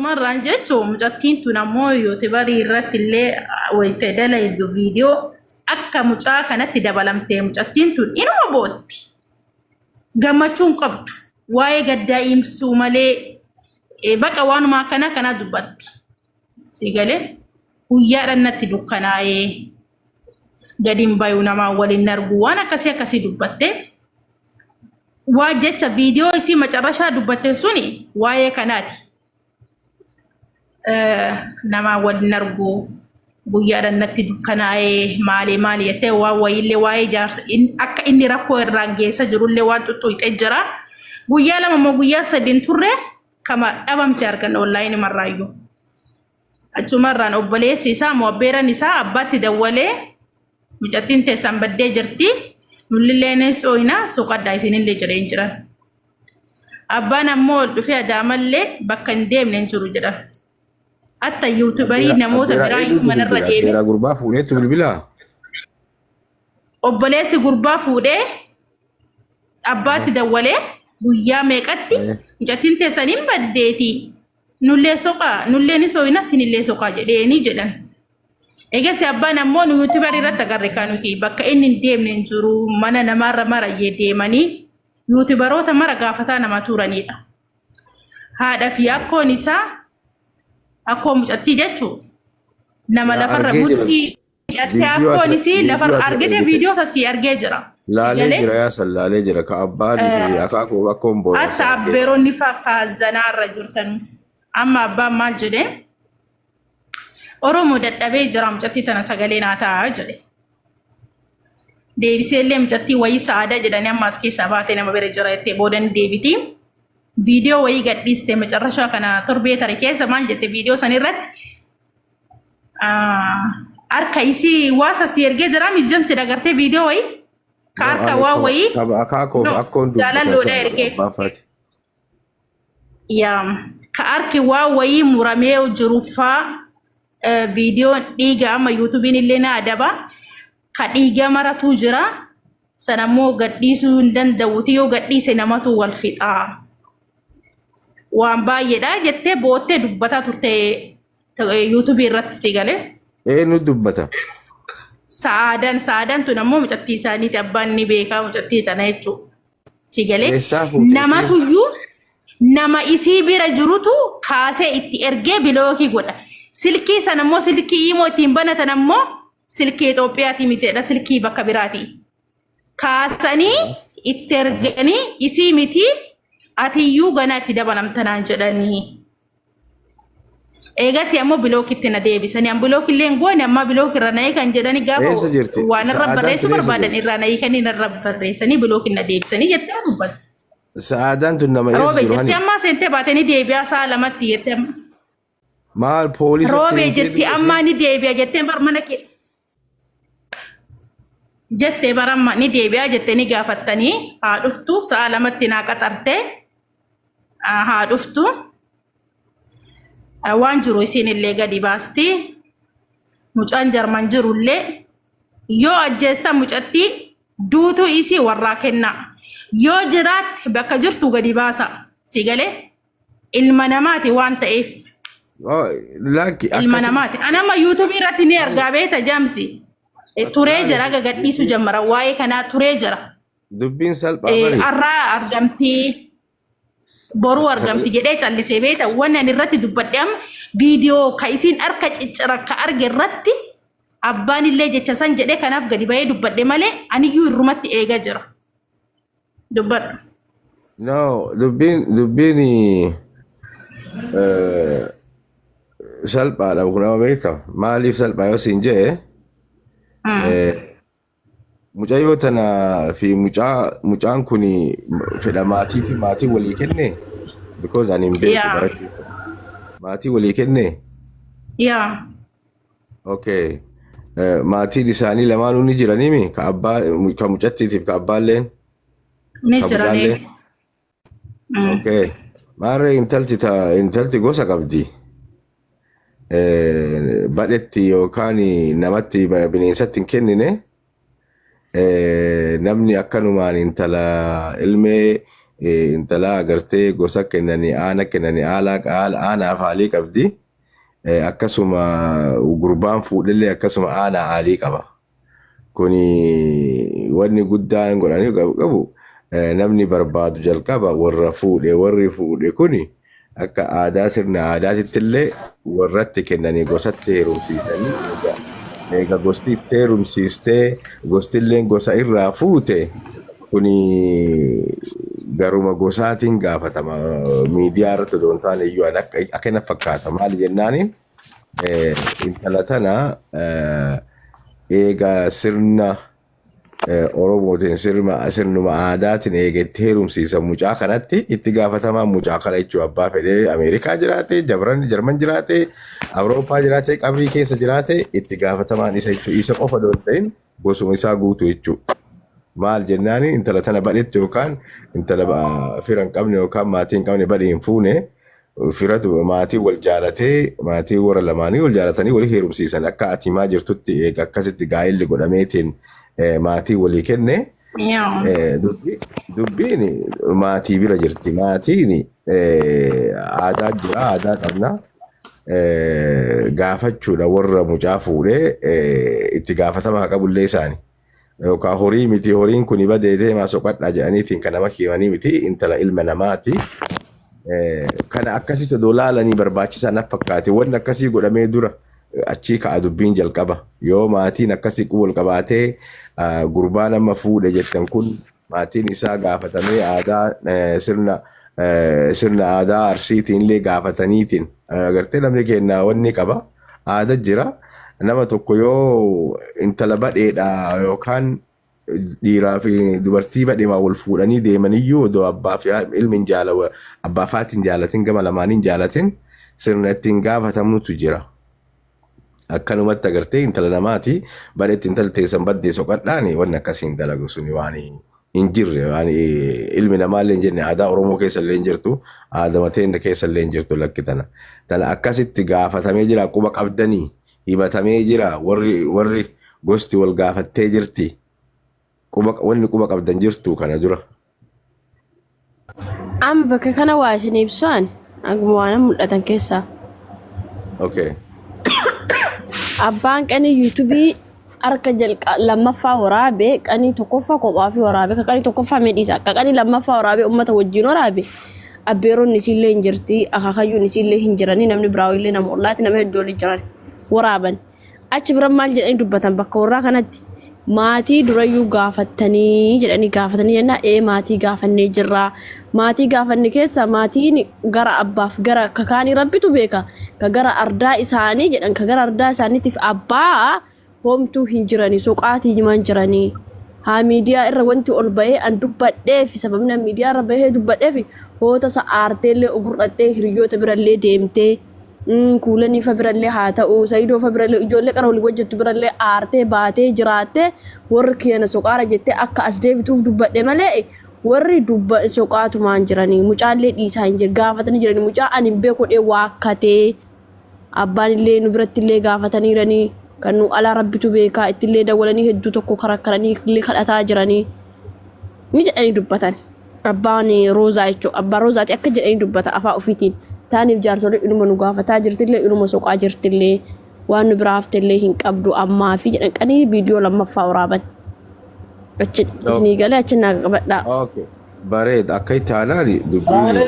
Achuma ranjecho mucattiin tun ammoo YouTuberii irratti illee wayita dalaydu viidiyoo akka mucaa kanatti dabalamtee mucattiin tun inuma bootti. Gammachuun qabdu waa'ee gaddaa imsuu malee baqa waanuma kana dubbatti. Sigalee guyyaadhaan natti dukkanaa'ee gadiin bayu namaa waliin argu waan akkasii dubbatte. Waa jecha viidiyoo isii macarrashaa dubbatte suni waa'ee kanaati. Nama waliin argu guyyaadhaan natti dukkanaa'ee maali jettee waan wayiillee waa'ee jaarsa akka inni rakkoo irraan geessa jirullee waan xuxxuuxee jira. Guyyaa lama moo guyyaa sadiin turre kama dhabamte argan online marraayyuu. Achumarraan obboleessi isaa moo abbeeran isaa abbaatti dawwalee mucattiin teessan baddee jirti. Nullileenes ooyina soqaddaa isinillee jireen jiran. Abbaan ammoo dhufee adaamallee bakka hin deemne hin jiru jedha. Hatta YouTuberii namoota biraayyuu manarra deeme. Abbaa gurbaa fuudheetu bilbilaa. Obboleessi gurbaa fuudhee abbaatti dawwalee guyyaa meeqatti mucattiin teessaniin baddeeti. Nullee soqaa nulleenis ooyina sinillee soqaa jedheeni jedhan. Egaa abbaan ammoo nu YouTuberii irratti agarre kanuti bakka inni hin deemne hin jiru mana namarra marayyee deemanii YouTuberoota mara gaafataa nama turanidha. Haadha fi akkoon isaa akkoo mucattii jechuun nama lafarra bultii hidhattee akkoon isii lafarra argite viidiyoo sasii argee jira. Laalee jira yaa laalee jira ka abbaan fi akaakuu akkoon booda. Hatta abbeeronni fakkaa zanaarra jirtan amma abbaan maal jedhee Oromoo dadhabee jira mucattii tana sagalee naa ta'a jedhe. Deebisee illee mucattii wayii sa'aadaa jedhanii amma as keessaa baatee nama bira jira jettee boodan deebiti. Viidiyoo wayii gadhiiste macarrashaa kana torbee tare keessa maal jette viidiyoo san irratti harka isii waa sasii ergee jira mijjamsi dagartee viidiyoo wayii ka harka waa wayii jaalalloodha ergee. Ka harki waa wayii muramee jiruufaa viidiyoon dhiiga amma YouTubein illee na adaba ka dhiiga maratu jira sanammoo gadhiisuu hin danda'uti yoo gadhiise namatu wal fixaa waan baay'eedha jettee boottee dubbataa turte YouTube irratti sigalee nu dubbata Sa'aadan tun ammoo mucattii isaaniiti abbaan ni beekaa mucattii tana jechuudha sigalee namatuyyuu nama isii bira jirutu kaasee itti ergee bilookii godha. Silkii sana ammoo silkii immoo ittiin banatan ammoo silkii Itoophiyaati miteedha silkii bakka biraati. Kaasanii itti erganii isii miti atiyyuu ganaa itti dabalamtanaan jedhanii. Eegasi ammoo bilookitti na deebisanii an bilooki illee goone amma bilooki irra na'ee kan jedhanii gaafa waan irra barreessu barbaadan irra na'ee kan irra barreessanii bilooki na deebisanii jettee dubbatu. Sa'aadaan tun nama eessu jiru. Jettee ammaa seentee baatanii deebi'aa sa'a lamatti jettee maal poolisii roobee jetti amma ni deebi'a jettee bar mana kee jettee bar amma ni deebi'a jettee ni gaafattanii haa dhuftu sa'a lamatti naa qaxartee haa dhuftu waan jiru isin illee gadi baasti mucaan jarman jirullee yoo ajjeesta mucatti duutu isii warraa kenna yoo jiraatti bakka jirtu gadi baasa sigalee ilma namaati waan ta'eef. Ilma namaati. Anama YouTube irratti ni argaa beeta jamsi. Turee jira gadhiisu jammara waa'ee kanaa turee jira. Dubbiin salphaa bari. Arraa argamti boruu argamti jedhee callisee beeta wanni ani irratti dubbadhe amma viidiyoo ka isiin harka ciccira ka arge irratti abbaan illee jecha san jedhee kanaaf gadi bahee dubbadhe malee aniyyuu irrumatti eegaa jira. Dubbadhu. No, dubbiin salphaadha kun nama beektaa maaliif salphaa yoo siin jee mucayyoo tana fi mucaan kun fedha maatiiti maatii walii kenne because ani hin beeku maatii walii kenne okay maatiin isaanii lamaanuu ni jiranimi ka mucattiitiif ka abbaalleen ni jiranii okay maarree intalti gosa qabdi badhetti yookaan namatti bineensatti hin kennine namni akkanumaan intala ilmee intala agartee gosa kennanii aanaa afaalii qabdi. Akkasuma gurbaan fuudhillee akkasuma aanaa aalii qaba. Kuni wanni guddaan godhanii qabu namni barbaadu jalqaba warri fuudhe kuni akka aadaa sirna aadaatitti illee warratti kennanii gosatti heerumsiisanii eega gosti itti heerumsiistee gosti illee gosa irraa fuute kuni garuma gosaatiin gaafatama miidiyaa irratti odoon taane iyyuu akka na fakkaata maali jennaaniin intala tana eega sirna Oromootiin sirnuma aadaatiin eegetti heerumsiisan mucaa kanatti itti gaafatamaa mucaa kana jechuun abbaa fedhee Ameerikaa jiraate, Jarman jiraate, Awurooppaa jiraate, qabrii keessa jiraate itti gaafatamaan isa jechuun isa qofa doon ta'in gosuma isaa guutuu jechuudha. Maal jennaan intala tana badhetti yookaan intala fira hin qabne yookaan maatii hin qabne badhee hin fuune firatu maatii wal jaalatee maatii warra lamaanii wal jaalatanii walii heerumsiisan akka ati maa jirtutti eega akkasitti gaa'elli godhameetiin maatii walii kenne dubbiin maatii bira jirti. Maatiin aadaa jira aadaa qabna gaafachuudha warra mucaa fuudhee itti gaafatama haa qabullee isaanii. Yookaan horii miti horiin kun badeetee maasoqadhaa jedhaniitiin kan nama kiimanii miti intala ilma namaati. Kana akkasitti dolaalanii barbaachisaa na fakkaate wanni akkasii godhamee dura achii ka'a dubbiin jalqaba yoo maatiin akkasii qubul qabaatee gurbaa nama fuudhe jettan kun maatiin isaa gaafatamee aadaa sirna aadaa arsiitiin illee gaafataniitiin agartee namni kennaa wanni qaba aadaa jira nama tokko yoo intala badheedha yookaan dhiiraa fi dubartii badheemaa wal fuudhanii deemaniyyuu odoo abbaa fi ilmi abbaa faatiin jaalatin gama lamaaniin jaalatin sirna ittiin gaafatamutu jira. Akkanumatti agartee intala namaati badheetti intala teessan baddee soqadhaan wanni akkasiin dalagu suni waan hin jirre waan ilmi namaallee hin jenne aadaa Oromoo keessa illee hin jirtu aadaa mateen keessa illee hin jirtu lakkitana. Tana akkasitti gaafatamee jira quba qabdanii himatamee jira warri gosti wal gaafattee jirti. Wanni quba qabdan jirtu kana dura. Amma bakka kana waa isin ibsaan akkuma waan mul'atan keessaa. Okay. Abbaan qanii yuutuubii harka lammaffaa waraabee qanii tokkoffaa kophaa fi waraabee qanii tokkoffaa medhiisa qanii lammaffaa waraabee uummata wajjin waraabee abbeeroonni isiillee hin jirti akaakayyuun isiillee hin jiranii namni biraa illee nama ollaati nama hedduu olii jiran waraaban achi bira maal jedhanii dubbatan bakka warraa kanatti maatii durayyuu gaafatanii jedhanii gaafatanii jennaa maatii gaafannee jirraa maatii gaafanne keessa maatiin gara abbaaf gara kakaanii rabbitu beeka ka gara ardaa isaanii jedhan ka gara ardaa isaaniitiif abbaa homtuu hin jiranii soqaatii himan jiranii haa miidiyaa irra wanti ol bahee an dubbadheef sababni miidiyaa irra bahee dubbadheef hoota isa aarteellee ogurrattee hiriyoota birallee deemtee kuulanii fa birallee haa ta'u sayidoo fa birallee ijoollee qara walii wajjattu birallee aartee baatee jiraattee warri keenya soqaara jettee akka as deebituuf dubbadhe malee warri soqaatumaan jiranii mucaallee dhiisaa hin jiru gaafatanii jiranii mucaa ani hin beekodhee waakkatee abbaan illee nu biratti illee gaafataniiranii kan nu alaa rabbitu beekaa ittillee dawwalanii hedduu tokko karakkaranii illee kadhataa jiranii ni jedhanii dubbatan. Abbaan Roozaa jechuudha. Abbaan Roozaati akka jedhanii dubbata afaan ofiitiin. Taaniif jaarsolii inuma nu gaafataa jirtillee inuma soqaa jirtillee waan nu biraa haftillee hin qabdu ammaa fi jedhan qanii viidiyoo lammaffaa waraaban. Achi isinii galee achi naa qabadhaa. Okay. Bareeda akka itti haalaani dubbii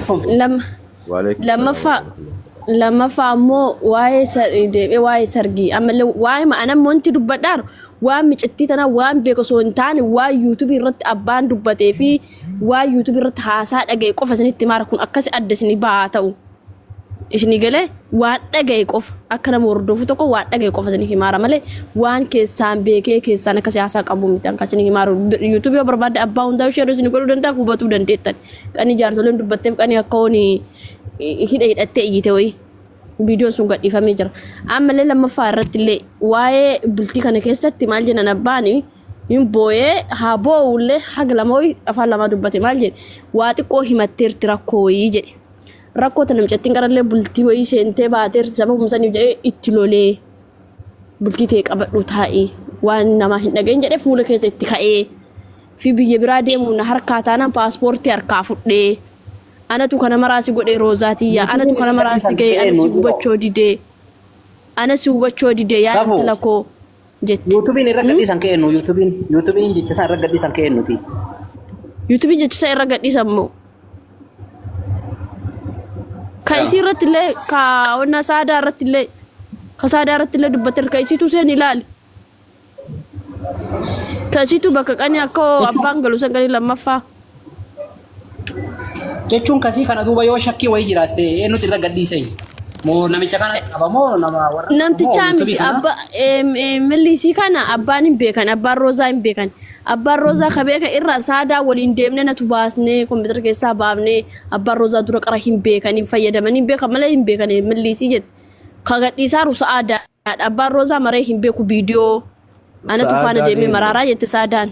lammaffaa ammoo waa'ee sargii ammallee waa'ee ma'anam wanti dubbadhaaru waan micittii tana waan beeku osoo hin taane waan yuutuubii irratti abbaan dubbatee fi waan yuutuubii irratti haasaa dhaga'e qofa isinitti maara kun akkasi adda isinii ba'aa ta'u isinii galee waan dhaga'e qofa akka nama hordoofu tokko waan dhaga'e qofa isinii himaara malee waan keessaan beekee keessaan akkasi haasaa qabu miti akka isinii himaaru yuutuubii yoo barbaadde abbaa hundaa ishee isinii godhuu danda'a hubatuu dandeettan qanii jaarsoleen dubbatteef qanii akka hooni hidhattee iyyite wayii viidiyoon sun gadhiifamee jira. Ammallee lammaffaa irratti illee waa'ee bultii kana keessatti maal jedhan abbaani hin booyee haa boo'ullee haga lama wayii afaan lamaa dubbate maal jedhe waa xiqqoo himatteerti rakkoo wayii jedhe. Rakkoo tana micattiin qarallee bultii wayii seentee baateerti sababa humsaniif jedhee itti lolee bultii ta'e qabadhu taa'ee waan namaa hin dhagahin jedhee fuula keessa itti ka'ee fi biyya biraa deemuu na harkaa taanaan paaspoortii harkaa fudhee anatu kana maraasi godhee roozaatiyyaa anatu kana maraasi ga'ee ana si gubachoo didee ana si gubachoo didee yaa intala koo jette. YouTubein irra gadhiisan keennu YouTubein jecha irra gadhiisan keennuti. YouTubein jecha irra gadhiisan moo ka isii irratti illee ka onna saadaa irratti illee ka saadaa irratti illee dubbatte ka isiitu seen ilaali. Kasitu bakka qani akka abbaan galu san gadi lammaffaa. Jechuun kasii kana duuba yoo shakkii wayii jiraatte eenyutu irra gadhiisee? Moo namicha kana qaba moo nama warra? Namticha miti abba millisii kana abbaan hin beekan abbaan roozaa hin beekan. Abbaan roozaa ka beeka irra saadaa waliin deemne natu baasnee kompiitara keessaa baafnee abbaan roozaa dura qara hin beekan hin fayyadaman hin beekan malee hin beekan millisii jette. Ka gadhiisaa rusa aadaa abbaan roozaa maree hin beeku viidiyoo. Ana tufana deemee maraaraa jette saadaan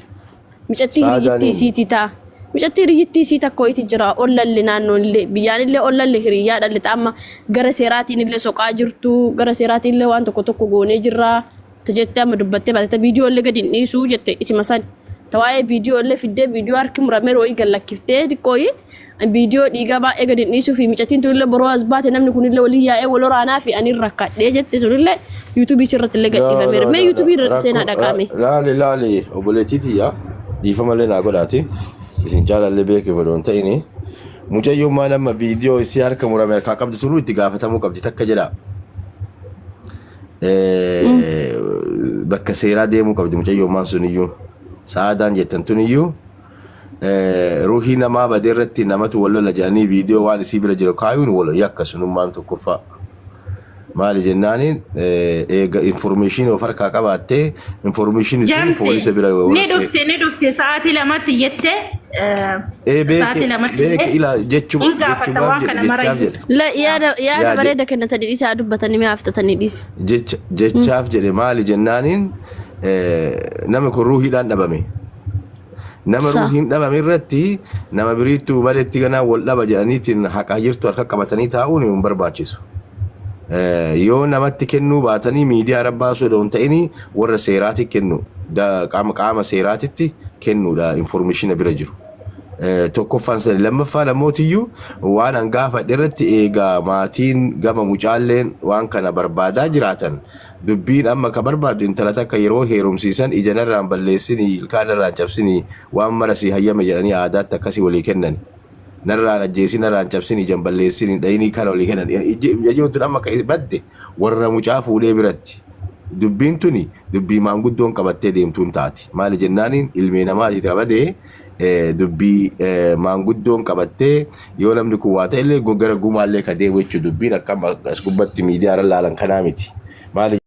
micatti hiriyyittii isiiti ta'a micatti hiriyyittii isii takko itti jira ollalli naannoon illee biyyaan illee ollalli hiriyyaa dhalli amma gara seeraatiin illee soqaa jirtu gara seeraatiin illee waan tokko goonee jirra tajette amma dubbattee baatee viidiyoo illee gadi dhiisuu jette isima san tawaa'ee viidiyoo illee fiddee viidiyoo harki muramee rooyi gallakkiftee xiqqooyi viidiyoo dhiigaa baay'ee gadi dhiisuu fi micattiin tullee boroo as baate namni kun illee walii yaa'ee wal waraanaa fi ani rakkadhee jette sunillee YouTube irratti illee gadhiifameera. Mee YouTube irratti seenaa dhaqame. Laali obboleettiitii dhiifama illee naa godhaati. Isin jaalallee beekee bodoon ta'ini. Mucayyummaa nama viidiyoo isii harka murame harkaa qabdu sunu itti gaafatamuu qabdi takka jedha. Bakka seeraa deemuu qabdi mucayyummaan suniyyuu. Saadaan jettan tuniyyuu. Ruuhii namaa badee irratti namatu wal lola jedhanii viidiyoo waan isii bira jiru kaayuun wal yakka sunummaan tokkoffaa. Maali jennaaniin eega information of harkaa qabaattee information sun poolisa bira ni dhufte sa'aatii lamatti jette sa'aatii lamatti beeke ila jechuma la yaada bareeda kennatanii dhiisaa dubbatanii mee haftatanii dhiisu jechaaf jedhe maali jennaaniin nama kun ruuhiidhaan dhabame nama ruuhiin dhabame irratti nama biriittuu badeetti ganaa wal dhaba jedhaniitiin haqaa jirtu harka qabatanii taa'uun hin barbaachisu. Yoo namatti kennuu baatanii miidiyaa rabbaasuu doon ta'ini warra seeraati kennu qaama seeraatitti kennuudha information bira jiru. Tokkoffaan sani lammaffaan ammootiyyuu waan hangaafadhe irratti eegaa maatiin gama mucaalleen waan kana barbaadaa jiraatan dubbiin amma ka barbaadu intala takka yeroo heerumsiisan ijanarraan balleessinii ilkaanarraan cabsinii waan marasii hayyame jedhanii aadaatti akkasii walii kennan. Narraan ajjeesii narraan cabsin ijaan balleessin dhayinii kana olii kennan ijootun amma ka badde warra mucaa fuudhee biratti dubbiin tuni dubbii maanguddoon qabattee deemtuun taati maali jennaaniin ilmee namaati qabadee dubbii maanguddoon qabattee yoo namni kun waa ta'ellee gara gumaallee ka deemu jechuun dubbiin akka as gubbatti miidiyaa irra laalan kanaa miti maali